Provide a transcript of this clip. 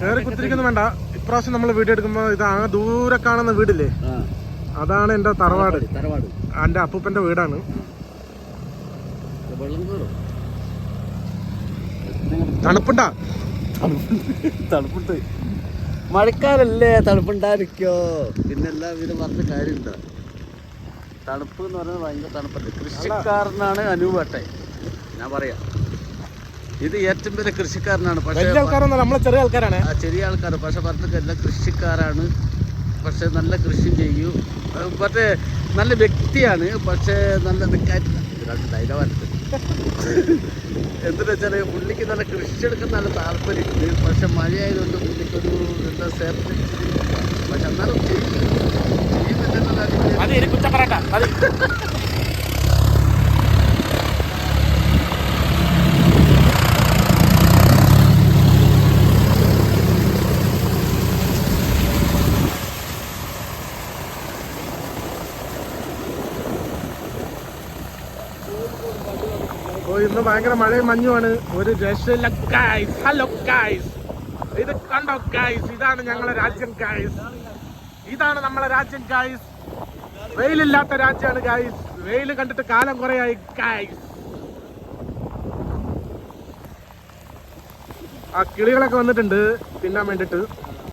കയറി കുത്തിരിക്കുന്നു വേണ്ട. ഇപ്രാവശ്യം നമ്മൾ വീഡിയോ എടുക്കുമ്പോ ഇത് ആ ദൂരെ കാണുന്ന വീടില്ലേ, അതാണ് എന്റെ തറവാട്. എന്റെ അപ്പൂപ്പന്റെ വീടാണ്. തണുപ്പുണ്ടാ? തണുപ്പുണ്ട്. മഴക്കാലല്ലേ, തണുപ്പുണ്ടായിരിക്കോ? പിന്നെ എല്ലാവിധ പറഞ്ഞ കാര്യമുണ്ടോ? തണുപ്പ് എന്ന് പറയുന്നത് ഭയങ്കര തണുപ്പല്ലേ. കൃഷിക്കാരനാണ് അനൂപേട്ടെ, ഞാൻ പറയാം. ഇത് ഏറ്റവും വലിയ കൃഷിക്കാരനാണ്. പക്ഷേ നമ്മളെ ചെറിയ ആൾക്കാരാണ്. ചെറിയ ആൾക്കാർ, പക്ഷെ പറഞ്ഞില്ല കൃഷിക്കാരാണ്. പക്ഷെ നല്ല കൃഷി ചെയ്യൂ, മറ്റേ നല്ല വ്യക്തിയാണ്. പക്ഷേ നല്ല ഡയലോഗാണ്. എന്തെന്ന് വെച്ചാൽ പുള്ളിക്ക് നല്ല കൃഷി എടുക്കുന്ന നല്ല താല്പര്യമുണ്ട്. പക്ഷെ മഴയായതുകൊണ്ട് പുള്ളിക്കൊരു എന്താ സേഫ്റ്റി, പക്ഷെ എന്നാലും ഇന്ന് ഭയങ്കര മഴയും മഞ്ഞുമാണ്. ഒരു രക്ഷയില്ല ഗൈസ്. ഹലോ ഗൈസ്, ഇത് കണ്ടോ ഗൈസ്? ഇതാണ് ഞങ്ങളെ രാജ്യം ഗൈസ്. ഇതാണ് നമ്മളെ രാജ്യം ഗൈസ്. വെയിലില്ലാത്ത രാജ്യമാണ് ഗൈസ്. വെയിൽ കണ്ടിട്ട് കാലം കുറയായി ഗൈസ്. ആ കിളികളൊക്കെ വന്നിട്ടുണ്ട് തിന്നാൻ വേണ്ടിട്ട്.